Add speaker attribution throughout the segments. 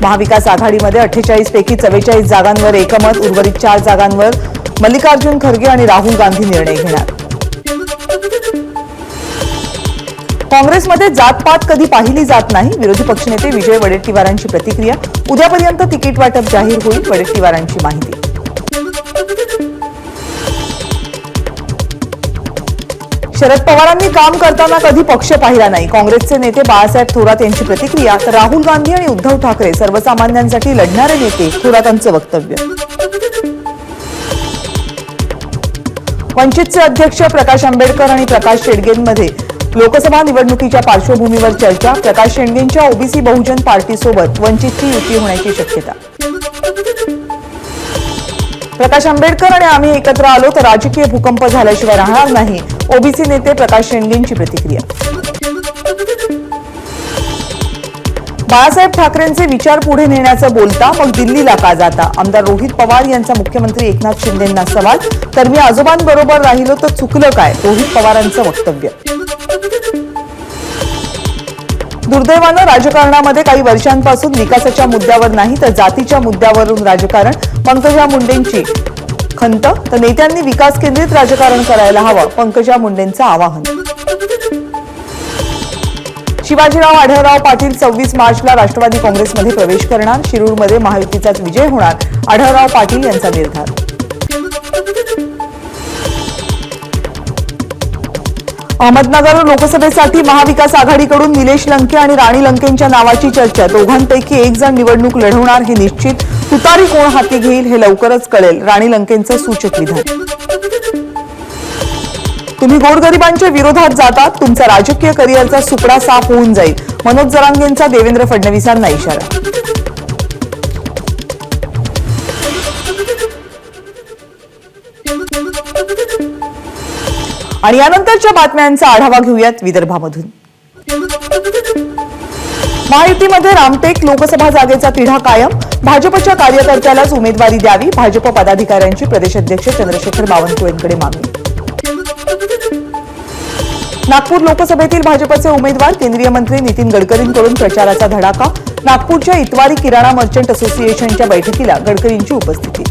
Speaker 1: महाविकास आघाडीमध्ये 48 पैकी 44 जागांवर एकमत, उर्वरित 4 जागांवर मल्लिकार्जुन खरगे आणि राहुल गांधी निर्णय घेणार. काँग्रेसमध्ये जातपात कधी पाहिली जात नाही. विरोधी पक्षनेते विजय वडेट्टीवारांची प्रतिक्रिया. उद्यापर्यंत तिकीट वाटप जाहीर होईल, वडेट्टीवारांची माहिती. शरद पवारांनी काम करताना कधी पक्ष पाहिला नाही. काँग्रेसचे नेते बाळासाहेब थोरात यांची प्रतिक्रिया. तर राहुल गांधी आणि उद्धव ठाकरे सर्वसामान्यांसाठी लढणारे नेते, थोरातांचं वक्तव्य. वंचितचे अध्यक्ष प्रकाश आंबेडकर आणि प्रकाश शेडगेंमध्ये लोकसभा निवडणुकीच्या पार्श्वभूमीवर चर्चा. प्रकाश शेडगेंच्या ओबीसी बहुजन पार्टीसोबत वंचितची युती होण्याची शक्यता. प्रकाश आंबेडकर आणि आम्ही एकत्र आलो तर राजकीय भूकंप झाल्याशिवाय राहणार नाही. ओबीसी नेते प्रकाश शेंडेंची प्रतिक्रिया. बाळासाहेब ठाकरेंचे विचार पुढे नेण्याचं बोलता मग दिल्लीला का जाता. आमदार रोहित पवार यांचा मुख्यमंत्री एकनाथ शिंदेंना सवाल. तर मी आजोबांबरोबर राहिलो तर चुकलं काय, रोहित पवारांचं वक्तव्य. दुर्दैवानं राजकारणामध्ये काही वर्षांपासून विकासाच्या मुद्द्यावर नाही तर जातीच्या मुद्द्यावरून राजकारण. पंकजा मुंडेंची खंत. तर नेत्यांनी विकास केंद्रित राजकारण करायला हवं, पंकजा मुंडेंचं आवाहन. शिवाजीराव आढळराव पाटील 26 मार्चला राष्ट्रवादी काँग्रेसमध्ये प्रवेश करणार. शिरूरमध्ये महायुतीचाच विजय होणार, आढळराव पाटील यांचा निर्धार. अहमदनगर लोकसभेसाठी महाविकास आघाडीकडून निलेश लंके आणि राणी लंकेंच्या नावाची चर्चा. दोघांपैकी एक जण निवडणूक लढवणार हे निश्चित. तुतारी कोण हाती घेईल हे लवकरच कळेल, राणी लंकेंचं सूचक विधान. तुम्ही गोरगरिबांच्या विरोधात जातात, तुमचा राजकीय करिअरचा सुपडा साफ होऊन जाईल, मनोज जरांगेंचा देवेंद्र फडणवीसांना इशारा. आणि यानंतरच्या बातम्यांचा आढावा घेऊयात विदर्भामधून. महायुतीमध्ये रामटेक लोकसभा जागेचा तिढा कायम. भाजपच्या कार्यकर्त्यालाच उमेदवारी द्यावी, भाजप पदाधिकाऱ्यांची प्रदेशाध्यक्ष चंद्रशेखर बावनकुळेंकडे मागणी. नागपूर लोकसभेतील भाजपचे उमेदवार केंद्रीय मंत्री नितीन गडकरींकडून प्रचाराचा धडाका. नागपूरच्या इतवारी किराणा मर्चंट असोसिएशनच्या बैठकीला गडकरींची उपस्थिती.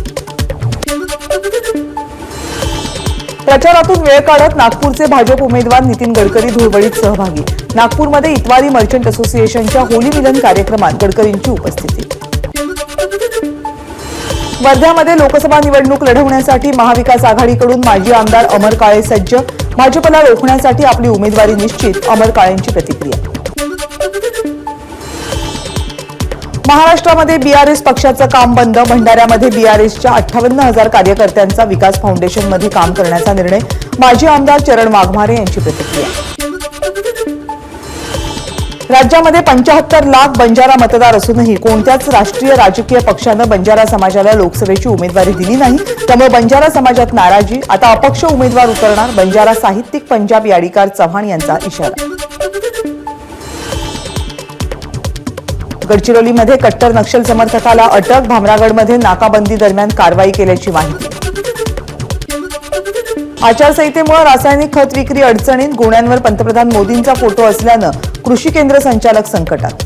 Speaker 1: प्रचारातून वेळ काढत नागपूरचे भाजप उमेदवार नितीन गडकरी धुळवडीत सहभागी. नागपूरमध्ये इतवारी मर्चंट असोसिएशनच्या होली मिलन कार्यक्रमात गडकरींची उपस्थिती. वर्ध्यामध्ये लोकसभा निवडणूक लढवण्यासाठी महाविकास आघाडीकडून माजी आमदार अमर काळे सज्ज. भाजपला रोखण्यासाठी आपली उमेदवारी निश्चित, अमर काळेंची प्रतिक्रिया. महाराष्ट्रामध्ये बीआरएस पक्षाचं काम बंद. भंडाऱ्यामध्ये बीआरएसच्या 58,000 कार्यकर्त्यांचा विकास फाउंडेशनमध्ये काम करण्याचा निर्णय. माजी आमदार चरण वाघमारे यांची प्रतिक्रिया. राज्यामध्ये 75 लाख बंजारा मतदार असूनही कोणत्याच राष्ट्रीय राजकीय पक्षानं बंजारा समाजाला लोकसभेची उमेदवारी दिली नाही, त्यामुळे बंजारा समाजात नाराजी. आता अपक्ष उमेदवार उतरणार, बंजारा साहित्यिक पंजाब याडीकार चव्हाण यांचा इशारा. गडचिरोलीमध्ये कट्टर नक्षल समर्थकाला अटक. भामरागडमध्ये नाकाबंदी दरम्यान कारवाई केल्याची माहिती. आचारसंहितेमुळे रासायनिक खत विक्री अडचणीत. गोण्यांवर पंतप्रधान मोदींचा फोटो असल्यानं कृषी केंद्र संचालक संकटात.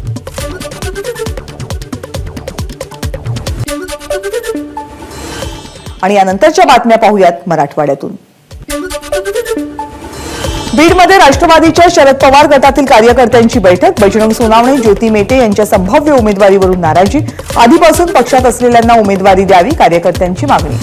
Speaker 1: आणि यानंतरच्या बातम्या पाहूयात मराठवाड्यातून. बीडमध्ये राष्ट्रवादीच्या शरद पवार गटातील कार्यकर्त्यांची बैठक. बजरंग सोनावणे, ज्योती मेटे यांच्या संभाव्य उमेदवारीवरून नाराजी. आधीपासून पक्षात असलेल्यांना उमेदवारी द्यावी, कार्यकर्त्यांची मागणी.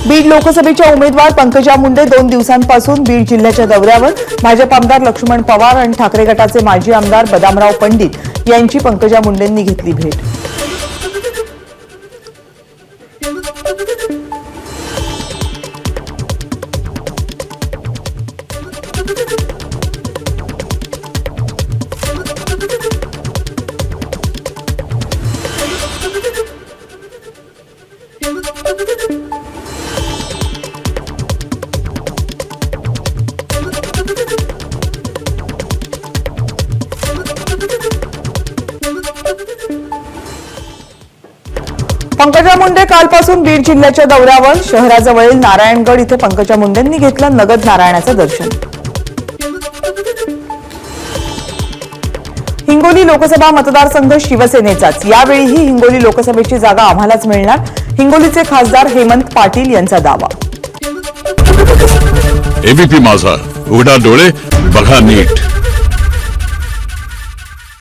Speaker 1: बीड लोकसभेच्या उमेदवार पंकजा मुंडे 2 दिवसांपासून बीड जिल्ह्याच्या दौऱ्यावर. भाजप आमदार लक्ष्मण पवार आणि ठाकरे गटाचे माजी आमदार बदामराव पंडित यांची पंकजा मुंडेंनी घेतली भेट. पंकजा मुंडे कालपासून बीड जिल्ह्याच्या दौऱ्यावर. शहराजवळील नारायणगड इथे पंकजा मुंडेंनी घेतलं नगद नारायणाचं दर्शन. हिंगोली लोकसभा मतदारसंघ शिवसेनेचाच, यावेळीही हिंगोली लोकसभेची जागा आम्हालाच मिळणार, हिंगोलीचे खासदार हेमंत पाटील यांचा दावा.
Speaker 2: एबीपी माझा, उघडा डोळे बघा नीट.